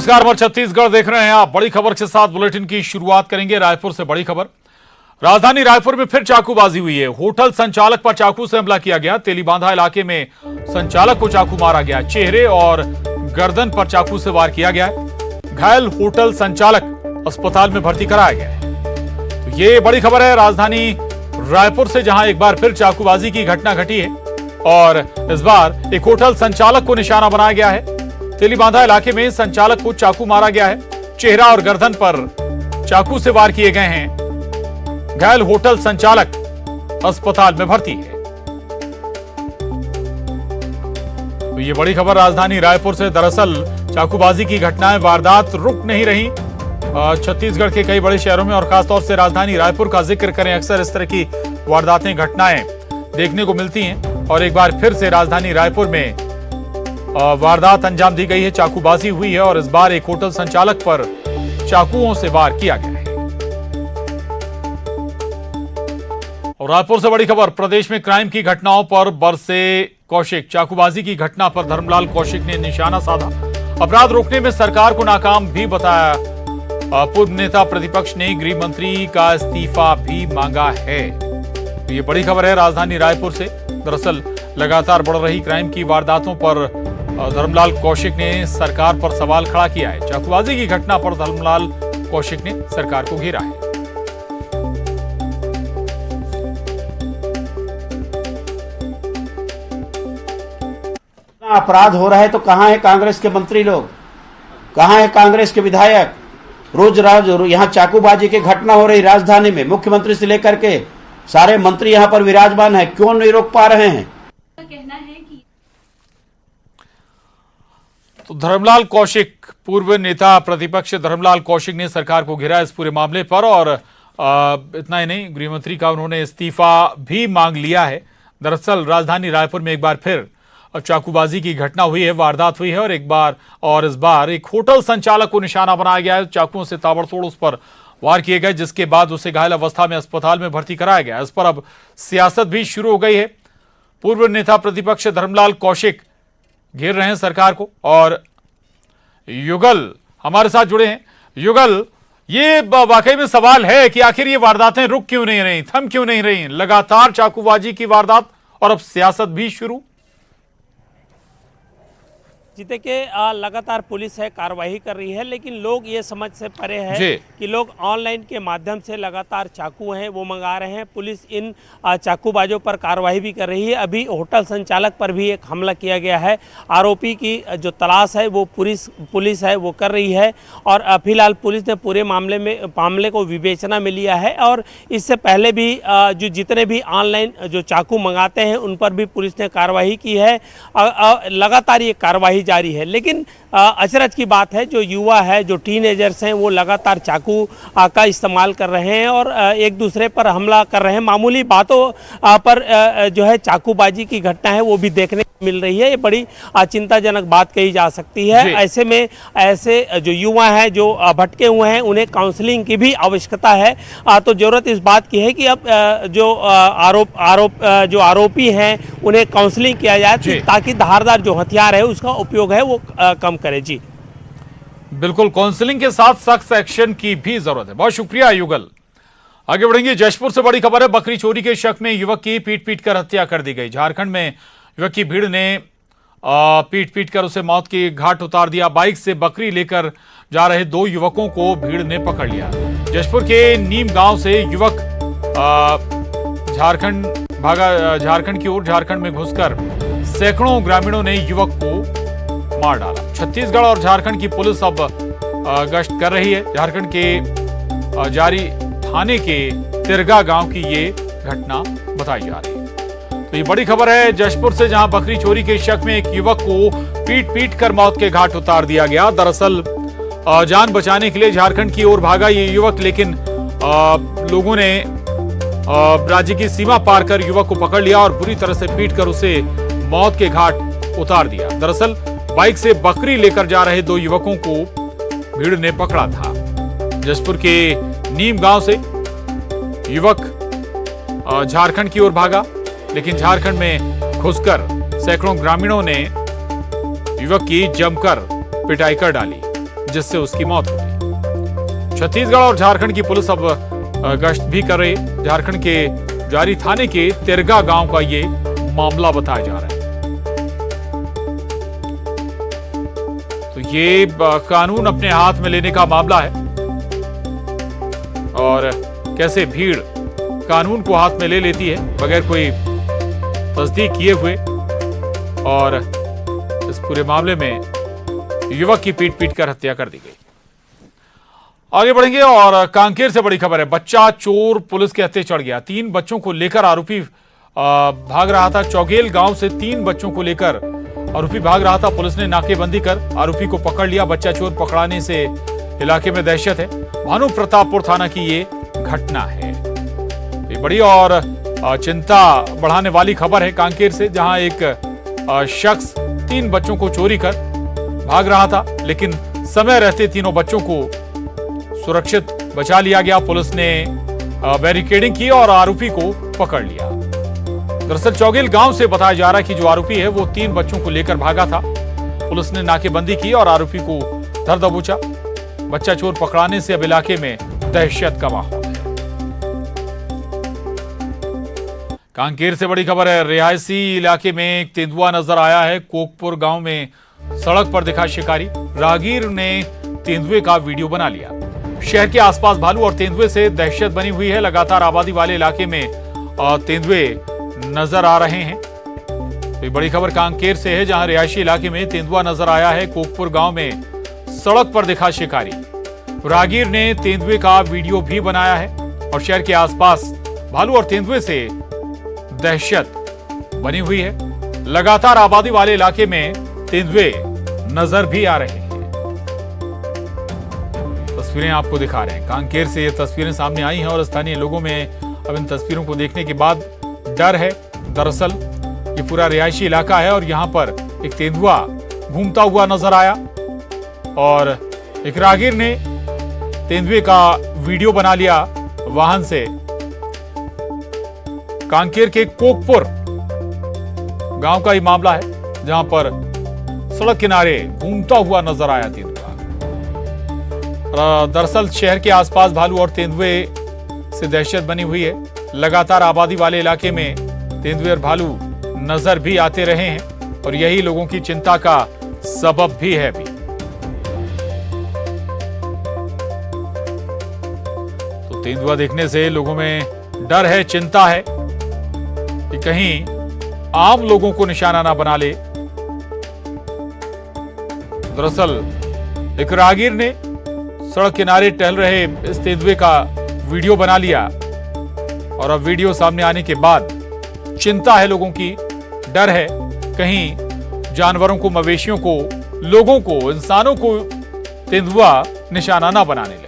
नमस्कार, मैं छत्तीसगढ़ देख रहे हैं आप। बड़ी खबर के साथ बुलेटिन की शुरुआत करेंगे रायपुर से। बड़ी खबर, राजधानी रायपुर में फिर चाकूबाजी हुई है। होटल संचालक पर चाकू से हमला किया गया। तेलीबांधा इलाके में संचालक को चाकू मारा गया। चेहरे और गर्दन पर चाकू से वार किया गया। घायल होटल संचालक अस्पताल में भर्ती कराया गया है। तो ये बड़ी खबर है राजधानी रायपुर से, जहां एक बार फिर चाकूबाजी की घटना घटी है और इस बार एक होटल संचालक को निशाना बनाया गया है। तेलीबांधा इलाके में संचालक को चाकू मारा गया है। चेहरा और गर्दन पर चाकू से वार किए गए हैं। घायल होटल संचालक अस्पताल में भर्ती है। तो ये बड़ी खबर राजधानी रायपुर से। दरअसल चाकूबाजी की घटनाएं, वारदात रुक नहीं रही। छत्तीसगढ़ के कई बड़े शहरों में और खासतौर से राजधानी रायपुर का जिक्र करें, अक्सर इस तरह की वारदातें, घटनाएं देखने को मिलती हैं। और एक बार फिर से राजधानी रायपुर में वारदात अंजाम दी गई है। चाकूबाजी हुई है और इस बार एक होटल संचालक पर चाकुओं से वार किया गया है। और रायपुर से बड़ी खबर, प्रदेश में क्राइम की घटनाओं पर बरसे कौशिक। चाकूबाजी की घटना पर धर्मलाल कौशिक ने निशाना साधा। अपराध रोकने में सरकार को नाकाम भी बताया। पूर्व नेता प्रतिपक्ष ने गृह मंत्री का इस्तीफा भी मांगा है। तो ये बड़ी खबर है राजधानी रायपुर से। दरअसल लगातार बढ़ रही क्राइम की वारदातों पर धर्मलाल कौशिक ने सरकार पर सवाल खड़ा किया है। चाकूबाजी की घटना पर धर्मलाल कौशिक ने सरकार को घेरा है। अपराध हो रहा है तो कहां है कांग्रेस के मंत्री लोग, कहां है कांग्रेस के विधायक? रोज यहाँ चाकूबाजी की घटना हो रही राजधानी में, मुख्यमंत्री से लेकर के सारे मंत्री यहाँ पर विराजमान है, क्यों नहीं रोक पा रहे हैं? कहना है कि तो धर्मलाल कौशिक, पूर्व नेता प्रतिपक्ष धर्मलाल कौशिक ने सरकार को घेरा इस पूरे मामले पर। और इतना ही नहीं, गृहमंत्री का उन्होंने इस्तीफा भी मांग लिया है। दरअसल राजधानी रायपुर में एक बार फिर चाकूबाजी की घटना हुई है, वारदात हुई है और इस बार एक होटल संचालक को निशाना बनाया गया है। चाकुओं से ताबड़तोड़ उस पर वार किए गए, जिसके बाद उसे घायल अवस्था में अस्पताल में भर्ती कराया गया। इस पर अब सियासत भी शुरू हो गई है। पूर्व नेता प्रतिपक्ष धर्मलाल कौशिक घेर रहे हैं सरकार को। और युगल हमारे साथ जुड़े हैं। युगल, ये वाकई में सवाल है कि आखिर ये वारदातें रुक क्यों नहीं रही, थम क्यों नहीं रही? लगातार चाकूबाजी की वारदात और अब सियासत भी शुरू। जिते के लगातार पुलिस है कार्रवाई कर रही है, लेकिन लोग ये समझ से परे है कि लोग ऑनलाइन के माध्यम से लगातार चाकू हैं वो मंगा रहे हैं। पुलिस इन चाकूबाजों पर कार्रवाई भी कर रही है। अभी होटल संचालक पर भी एक हमला किया गया है। आरोपी की जो तलाश है वो पुलिस है वो कर रही है। और फिलहाल पुलिस ने पूरे मामले को विवेचना में लिया है। और इससे पहले भी जो जितने भी ऑनलाइन जो चाकू मंगाते हैं उन पर भी पुलिस ने कार्रवाई की है। लगातार ये कार्रवाई जारी है। लेकिन अचरज की बात है, जो युवा है, जो टीनेजर्स हैं, वो लगातार चाकू का इस्तेमाल कर रहे हैं और एक दूसरे पर हमला कर रहे हैं। मामूली बातों पर जो है चाकूबाजी की घटना है वो भी देखने को मिल रही है। ये बड़ी चिंताजनक बात कही जा सकती है। ऐसे में ऐसे जो युवा हैं, जो भटके हुए हैं, उन्हें काउंसलिंग की भी आवश्यकता है। तो जरूरत इस बात की है कि अब जो आरोपी हैं उन्हें काउंसलिंग किया जाए ताकि धारदार जो हथियार है उसका उपयोग है वो कम करे। जी बिल्कुल, काउंसलिंग के साथ सख्त एक्शन की भी जरूरत है। बहुत शुक्रिया युगल। आगे बढ़ेंगे। जशपुर से बड़ी खबर है। बकरी चोरी के शक में युवक की पीट कर हत्या कर दी गई। झारखंड में युवक की भीड़ ने पीट कर उसे मौत के घाट उतार दिया। बाइक से बकरी लेकर जा रहे दो युवकों को भीड़ ने पकड़ लिया। जशपुर के नीम गांव से युवक झारखंड की ओर। झारखंड में घुसकर सैकड़ों ग्रामीणों ने युवक को मार डाला। छत्तीसगढ़ और झारखंड की पुलिस अब गश्त कर रही है। झारखंड के जारी थाने के तिरगा गांव की ये घटना बताई जा रही है। तो ये बड़ी खबर है जशपुर से, जहां बकरी चोरी के शक में एक युवक को पीट कर मौत के घाट उतार दिया गया। दरअसल जान बचाने के लिए झारखंड की ओर भागा ये युवक, लेकिन लोगों ने राज्य की सीमा पार कर युवक को पकड़ लिया और बुरी तरह से पीट कर उसे मौत के घाट उतार दिया। दरअसल बाइक से बकरी लेकर जा रहे दो युवकों को भीड़ ने पकड़ा था। जशपुर के नीम गांव से युवक झारखंड की ओर भागा, लेकिन झारखंड में घुसकर सैकड़ों ग्रामीणों ने युवक की जमकर पिटाई कर डाली। जिससे उसकी मौत हो गई। छत्तीसगढ़ और झारखंड की पुलिस अब गश्त भी कर रही है। झारखंड के जारी थाने के तिरगा गांव का ये मामला बताया जा रहा है। तो ये कानून अपने हाथ में लेने का मामला है और कैसे भीड़ कानून को हाथ में ले लेती है बगैर कोई तस्दीक किए हुए, और इस पूरे मामले में युवक की पीट कर हत्या कर दी गई। आगे बढ़ेंगे और कांकेर से बड़ी खबर है। बच्चा चोर पुलिस के हत्थे चढ़ गया। 3 बच्चों को लेकर आरोपी भाग रहा था। चौगेल गांव से 3 बच्चों को लेकर आरोपी भाग रहा था। पुलिस ने नाकेबंदी कर आरोपी को पकड़ लिया। बच्चा चोर पकड़ाने से इलाके में दहशत है। भानु प्रतापपुर थाना की ये घटना है। ये बड़ी और चिंता बढ़ाने वाली खबर है कांकेर से, जहां एक शख्स 3 बच्चों को चोरी कर भाग रहा था, लेकिन समय रहते तीनों बच्चों को सुरक्षित बचा लिया गया। पुलिस ने बैरिकेडिंग की और आरोपी को पकड़ लिया। दरअसल चौगेल गांव से बताया जा रहा है कि जो आरोपी है वो 3 बच्चों को लेकर भागा था। पुलिस ने नाकेबंदी की और आरोपी को धर दबोचा। बच्चा चोर पकड़ाने से अब इलाके में दहशत का माहौल है। कांकेर से बड़ी खबर है। रिहायशी इलाके में एक तेंदुआ नजर आया है। कोकपुर गांव में सड़क पर दिखा शिकारी। राहगीर ने तेंदुए का वीडियो बना लिया। शहर के आसपास भालू और तेंदुए से दहशत बनी हुई है। लगातार आबादी वाले इलाके में तेंदुए नजर आ रहे हैं। तो बड़ी खबर कांकेर से है, जहां रिहायशी इलाके में तेंदुआ नजर आया है। कोकपुर गांव में सड़क पर दिखा शिकारी। राहगीर ने तेंदुए का वीडियो भी बनाया है और शहर के आसपास भालू और तेंदुए से दहशत बनी हुई है। लगातार आबादी वाले इलाके में तेंदुए नजर भी आ रहे हैं। तस्वीरें आपको दिखा रहे हैं। कांकेर से ये तस्वीरें सामने आई हैं और स्थानीय लोगों में अब इन तस्वीरों को देखने के बाद डर है। दरअसल ये पूरा रिहायशी इलाका है और यहां पर एक तेंदुआ घूमता हुआ नजर आया और एक राहगीर ने तेंदुए का वीडियो बना लिया वाहन से। कांकेर के कोकपुर गांव का ये मामला है, जहां पर सड़क किनारे घूमता हुआ नजर आया तेंदुआ। दरअसल शहर के आसपास भालू और तेंदुए से दहशत बनी हुई है। लगातार आबादी वाले इलाके में तेंदुए और भालू नजर भी आते रहे हैं और यही लोगों की चिंता का सबब भी है। तो तेंदुआ देखने से लोगों में डर है, चिंता है कि कहीं आम लोगों को निशाना ना बना ले। दरअसल एक राहगीर ने सड़क किनारे टहल रहे इस तेंदुए का वीडियो बना लिया और अब वीडियो सामने आने के बाद चिंता है लोगों की, डर है कहीं जानवरों को, मवेशियों को, लोगों को, इंसानों को तेंदुआ निशाना ना बनाने लगे।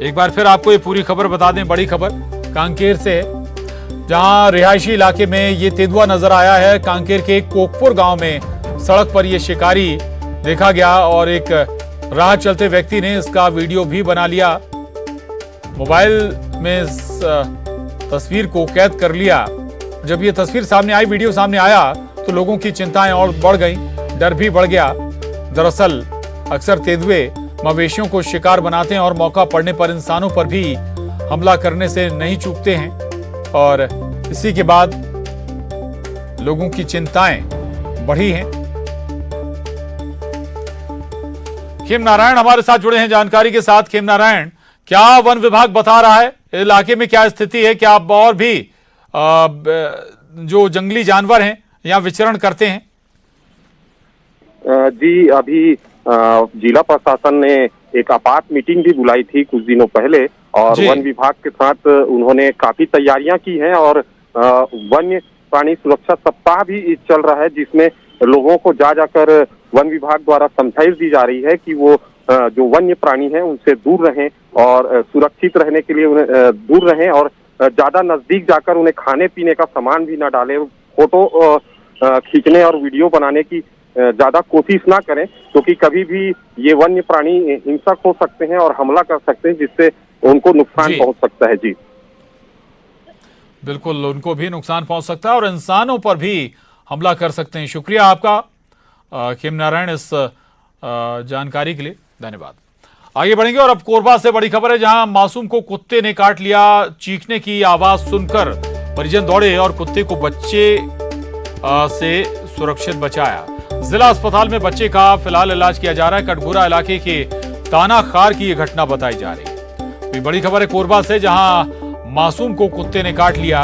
एक बार फिर आपको ये पूरी खबर बता दें। बड़ी खबर कांकेर से है, जहां रिहायशी इलाके में ये तेंदुआ नजर आया है। कांकेर के कोकपुर गांव में सड़क पर ये शिकारी देखा गया और एक राह चलते व्यक्ति ने इसका वीडियो भी बना लिया। मोबाइल में इस तस्वीर को कैद कर लिया। जब ये तस्वीर सामने आई, वीडियो सामने आया, तो लोगों की चिंताएं और बढ़ गई, डर भी बढ़ गया। दरअसल अक्सर तेंदुए मवेशियों को शिकार बनाते हैं और मौका पड़ने पर इंसानों पर भी हमला करने से नहीं चूकते हैं और इसी के बाद लोगों की चिंताएं बढ़ी हैं। खेम नारायण हमारे साथ जुड़े हैं जानकारी के साथ। खेम नारायण, क्या वन विभाग बता रहा है, इलाके में क्या स्थिति है? क्या और भी जो जंगली जानवर हैं यहाँ विचरण करते हैं? जी, अभी जिला प्रशासन ने एक आपात मीटिंग भी बुलाई थी कुछ दिनों पहले और वन विभाग के साथ उन्होंने काफी तैयारियां की हैं और वन्य प्राणी सुरक्षा सप्ताह भी चल रहा है, जिसमें लोगों को जाकर वन विभाग द्वारा समझाइश दी जा रही है कि वो जो वन्य प्राणी हैं उनसे दूर रहें और सुरक्षित रहने के लिए उन्हें दूर रहें और ज्यादा नजदीक जाकर उन्हें खाने पीने का सामान भी न डालें। फोटो खींचने और वीडियो बनाने की ज्यादा कोशिश ना करें, क्योंकि कभी भी ये वन्य प्राणी हिंसक हो सकते हैं और हमला कर सकते हैं, जिससे उनको नुकसान पहुंच सकता है। जी बिल्कुल, उनको भी नुकसान पहुंच सकता है और इंसानों पर भी हमला कर सकते हैं। शुक्रिया आपका खेम नारायण इस जानकारी के लिए, धन्यवाद। आगे बढ़ेंगे और अब कोरबा से बड़ी खबर है, जहां मासूम को कुत्ते ने काट लिया। चीखने की आवाज सुनकर परिजन दौड़े और कुत्ते को बच्चे से सुरक्षित बचाया। जिला अस्पताल में बच्चे का फिलहाल इलाज किया जा रहा है। कटघोरा इलाके के ताना खार की यह घटना बताई जा रही है। तो बड़ी खबर है कोरबा से, जहां मासूम को कुत्ते ने काट लिया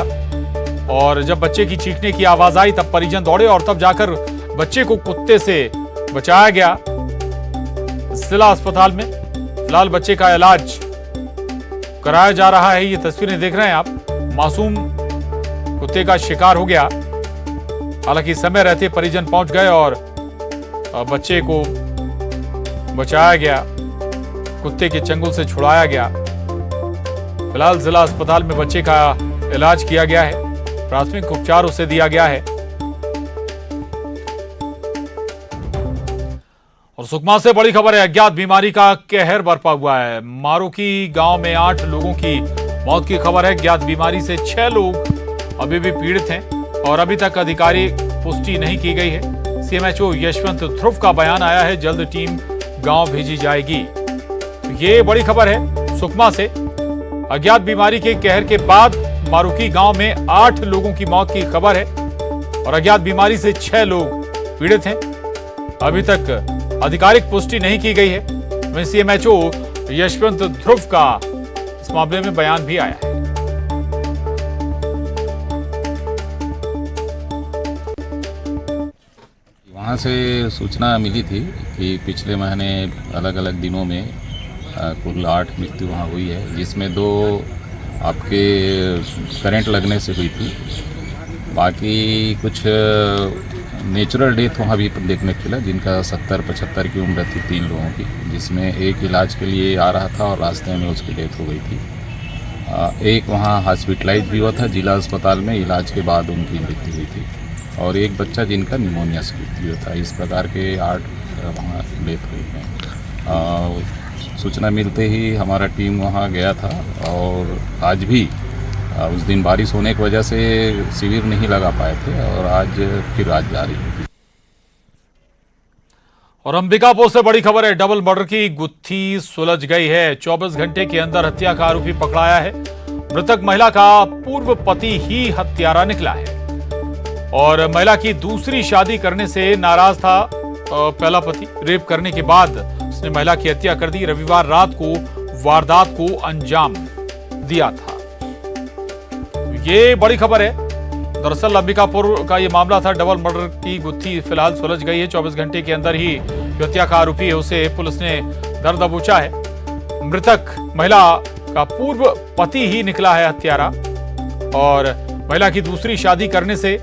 और जब बच्चे की चीखने की आवाज आई तब परिजन दौड़े और तब जाकर बच्चे को कुत्ते से बचाया गया जिला अस्पताल में। फिलहाल बच्चे का इलाज कराया जा रहा है। ये तस्वीरें देख रहे हैं आप, मासूम कुत्ते का शिकार हो गया। हालांकि समय रहते परिजन पहुंच गए और बच्चे को बचाया गया, कुत्ते के चंगुल से छुड़ाया गया। फिलहाल जिला अस्पताल में बच्चे का इलाज किया गया है, प्राथमिक उपचार उसे दिया गया है। और सुकमा से बड़ी खबर है, अज्ञात बीमारी का कहर बरपा हुआ है। मारोकी गांव में 8 लोगों की मौत की खबर है। अज्ञात बीमारी से 6 लोग अभी भी पीड़ित हैं और अभी तक आधिकारिक पुष्टि नहीं की गई है। सीएमएचओ यशवंत ध्रुव का बयान आया है, जल्द टीम गांव भेजी जाएगी। ये बड़ी खबर है सुकमा से। अज्ञात बीमारी के कहर के बाद मारुकी गांव में 8 लोगों की मौत की खबर है और अज्ञात बीमारी से 6 लोग पीड़ित हैं। अभी तक आधिकारिक पुष्टि नहीं की गई है। वहीं सीएमएचओ यशवंत ध्रुव का इस मामले में बयान भी आया है। वहाँ से सूचना मिली थी कि पिछले महीने अलग अलग दिनों में कुल 8 मृत्यु वहाँ हुई है, जिसमें 2 आपके करंट लगने से हुई थी। बाकी कुछ नेचुरल डेथ वहाँ भी देखने को मिला, जिनका 70-75 की उम्र थी 3 लोगों की, जिसमें एक इलाज के लिए आ रहा था और रास्ते में उसकी डेथ हो गई थी। एक वहाँ हॉस्पिटलाइज भी हुआ था जिला अस्पताल में, इलाज के बाद उनकी मृत्यु हुई थी। और एक बच्चा जिनका निमोनिया से मृत्यु हुआ था। इस प्रकार के 8 वहाँ डेथ हुई हैं। सूचना मिलते ही हमारा टीम वहाँ गया था और आज भी उस दिन बारिश होने की वजह से शिविर नहीं लगा पाए थे और आज फिर आज जारी है। और अंबिकापुर से बड़ी खबर है, डबल मर्डर की गुत्थी सुलझ गई है। 24 घंटे के अंदर हत्या का आरोपी पकड़ाया है। मृतक महिला का पूर्व पति ही हत्यारा निकला है और महिला की दूसरी शादी करने से नाराज था पहला पति। रेप करने के बाद उसने महिला की हत्या कर दी। रविवार रात को वारदात को अंजाम दिया था। ये बड़ी खबर है। दरअसल अंबिकापुर का ये मामला था, डबल मर्डर की गुत्थी फिलहाल सुलझ गई है। 24 घंटे के अंदर ही जो हत्या का आरोपी है उसे पुलिस ने दर दबोचा है। मृतक महिला का पूर्व पति ही निकला है हत्यारा और महिला की दूसरी शादी करने से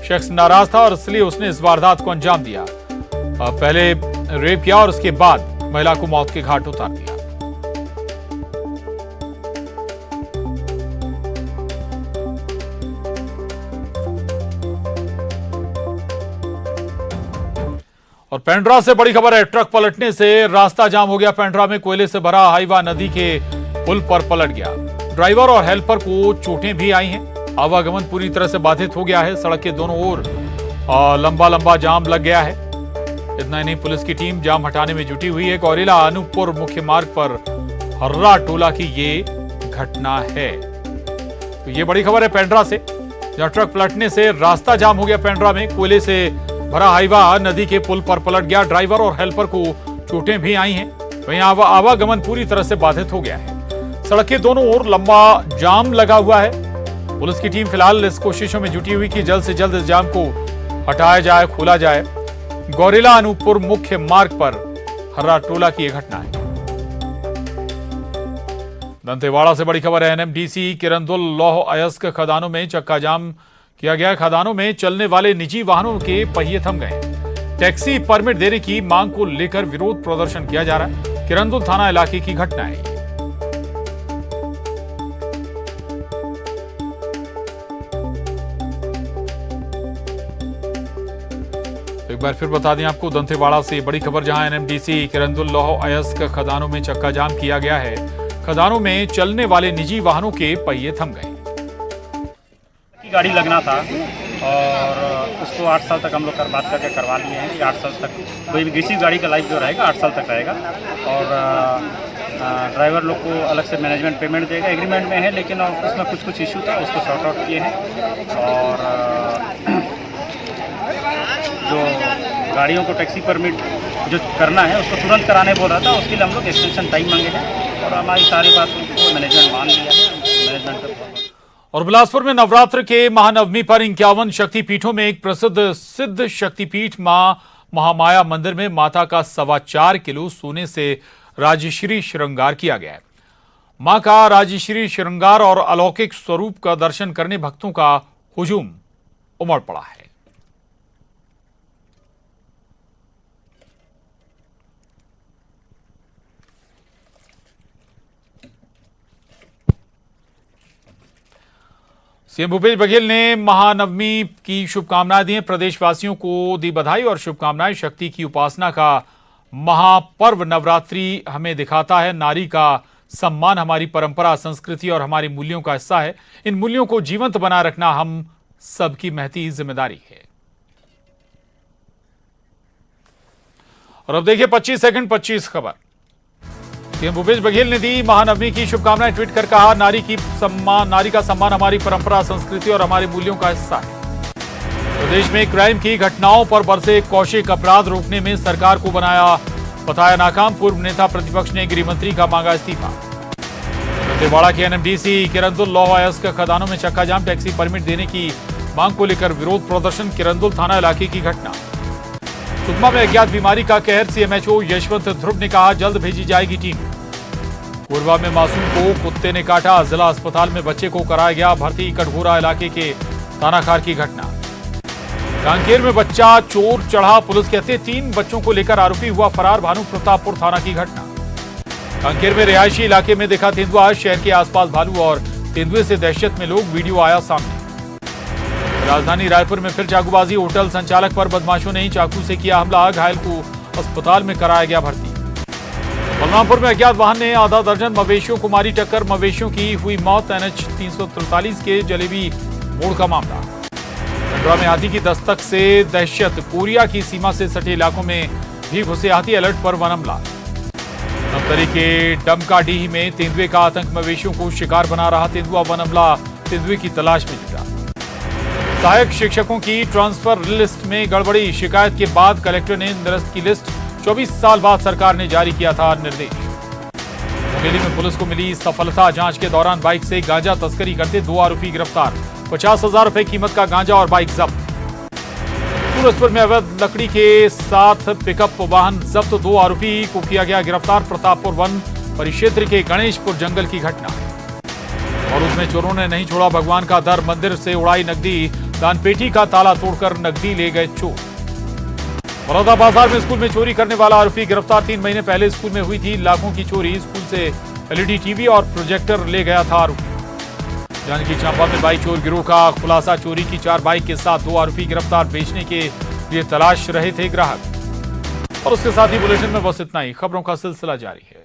शख्स नाराज था और इसलिए उसने इस वारदात को अंजाम दिया। पहले रेप किया और उसके बाद महिला को मौत के घाट उतार दिया। और पेंड्रा से बड़ी खबर है, ट्रक पलटने से रास्ता जाम हो गया। पेंड्रा में कोयले से भरा हाइवा नदी के पुल पर पलट गया। ड्राइवर और हेल्पर को चोटें भी आई हैं। आवागमन पूरी तरह से बाधित हो गया है। सड़क के दोनों ओर लंबा जाम लग गया है। इतना ही नहीं, पुलिस की टीम जाम हटाने में जुटी हुई है। गौरेला अनूपपुर मुख्य मार्ग पर हर्रा टोला की ये घटना है। तो ये बड़ी खबर है पेंड्रा से, जहां ट्रक पलटने से रास्ता जाम हो गया। पेंड्रा में कोयले से भरा हाइवा नदी के पुल पर पलट गया। ड्राइवर और हेल्पर को चोटें भी आई हैं। वहीं आवागमन पूरी तरह से बाधित हो गया है। सड़क के दोनों ओर लंबा जाम लगा हुआ है। पुलिस की टीम फिलहाल इस कोशिशों में जुटी हुई कि जल्द से जल्द इस जाम को हटाया जाए, खोला जाए। गौरेला अनूपपुर मुख्य मार्ग पर हर्रा टोला की यह घटना है। दंतेवाड़ा से बड़ी खबर है, एनएमडीसी किरंदुल लौह अयस्क खदानों में चक्का जाम किया गया। खदानों में चलने वाले निजी वाहनों के पहिए थम गए। टैक्सी परमिट देने की मांग को लेकर विरोध प्रदर्शन किया जा रहा है। किरंदुल थाना इलाके की घटना है। एक बार फिर बता दें आपको, दंतेवाड़ा से बड़ी खबर, जहां एनएमडीसी किरंदुल लौह अयस्क खदानों में चक्का जाम किया गया है। खदानों में चलने वाले निजी वाहनों के पहिए थम गए। गाड़ी लगना था और उसको 8 साल तक हम लोग बात करके करवा लिए हैं कि 8 साल तक कोई भी किसी गाड़ी का लाइफ जो रहेगा 8 साल तक रहेगा। और ड्राइवर लोग को अलग से मैनेजमेंट पेमेंट देगा, एग्रीमेंट में है, लेकिन उसमें कुछ इशू था, उसको सॉर्ट आउट किए हैं। और जो गाड़ियों को टैक्सी परमिट जो करना है उसको तुरंत कराने बोल रहा था, उसके लिए हम लोग एक्सटेंशन टाइम मांगे हैं और हमारी सारी बात मैनेजमेंट मान लिया है। मैनेजमेंट और बिलासपुर में नवरात्र के महानवमी पर 51 शक्तिपीठों में एक प्रसिद्ध सिद्ध शक्तिपीठ मां महामाया मंदिर में माता का 4.25 किलो सोने से राजश्री श्रृंगार किया गया है। मां का राजश्री श्रृंगार और अलौकिक स्वरूप का दर्शन करने भक्तों का हुजूम उमड़ पड़ा है। सीएम भूपेश बघेल ने महानवमी की शुभकामनाएं दी हैं। प्रदेशवासियों को दी बधाई और शुभकामनाएं। शक्ति की उपासना का महापर्व नवरात्रि हमें दिखाता है नारी का सम्मान हमारी परंपरा, संस्कृति और हमारी मूल्यों का हिस्सा है। इन मूल्यों को जीवंत बनाए रखना हम सबकी महती जिम्मेदारी है। और अब देखिए 25 सेकंड 25 खबर। सीएम भूपेश बघेल ने दी महानवमी की शुभकामनाएं। ट्वीट कर कहा नारी का सम्मान हमारी परंपरा, संस्कृति और हमारे मूल्यों का हिस्सा है। प्रदेश में क्राइम की घटनाओं पर बरसे कौशिक अपराध रोकने में सरकार को बताया नाकाम। पूर्व नेता प्रतिपक्ष ने गृह मंत्री का मांगा इस्तीफा। दंतेवाड़ा के एनएमडीसी किरंदुल लौह अयस्क खदानों में चक्का जाम। टैक्सी परमिट देने की मांग को लेकर विरोध प्रदर्शन। किरंदुल थाना इलाके की घटना। सुकमा में अज्ञात बीमारी का कहर। सीएमएचओ यशवंत ध्रुव ने कहा जल्द भेजी जाएगी टीम। कोरबा में मासूम को कुत्ते ने काटा। जिला अस्पताल में बच्चे को कराया गया भर्ती। कटघोरा इलाके के थानाखार की घटना। कांकेर में बच्चा चोर चढ़ा। पुलिस कहते 3 बच्चों को लेकर आरोपी हुआ फरार। भानु प्रतापपुर थाना की घटना। कांकेर में रिहायशी इलाके में देखा तेंदुआ। शहर के आसपास भालू और तेंदुए से दहशत में लोग। वीडियो आया सामने। राजधानी रायपुर में फिर चाकूबाजी। होटल संचालक पर बदमाशों ने चाकू से किया हमला। घायल को अस्पताल में कराया गया भर्ती। बलरामपुर में अज्ञात वाहन ने आधा दर्जन मवेशियों को मारी टक्कर। मवेशियों की हुई मौत। NH 343 के जलेबी मोड़ का मामला। खंडवा में हाथी की दस्तक से दहशत। कोरिया की सीमा से सटे इलाकों में भी घुसे हाथी। अलर्ट पर वन अमला। नवतरी के डमकाडीह में तेंदुए का आतंक। मवेशियों को शिकार बना रहा तेंदुआ। वन अमला तेंदुए की तलाश में जुटा। सहायक शिक्षकों की ट्रांसफर लिस्ट में गड़बड़ी। शिकायत के बाद कलेक्टर ने निरस्त की लिस्ट। 24 साल बाद सरकार ने जारी किया था निर्देश। मुंगेली में पुलिस को मिली सफलता। जांच के दौरान बाइक से गांजा तस्करी करते 2 आरोपी गिरफ्तार। 50,000 रुपए कीमत का गांजा और बाइक जब्त। सूरजपुर में अवैध लकड़ी के साथ पिकअप वाहन जब्त। 2 आरोपी को किया गया गिरफ्तार। प्रतापपुर वन परिक्षेत्र के गणेशपुर जंगल की घटना। और उसमें चोरों ने नहीं छोड़ा भगवान का दर। मंदिर से उड़ाई नकदी। दानपेटी का ताला तोड़कर नकदी ले गए चोर। बड़ौदा बाजार में स्कूल में चोरी करने वाला आरोपी गिरफ्तार। 3 महीने पहले स्कूल में हुई थी लाखों की चोरी। स्कूल से LED टीवी और प्रोजेक्टर ले गया था आरोपी। जानकी चांपा में बाइक चोर गिरोह का खुलासा। चोरी की 4 बाइक के साथ 2 आरोपी गिरफ्तार। बेचने के लिए तलाश रहे थे ग्राहक। और उसके साथ ही बुलेटिन में बस इतना ही। खबरों का सिलसिला जारी है।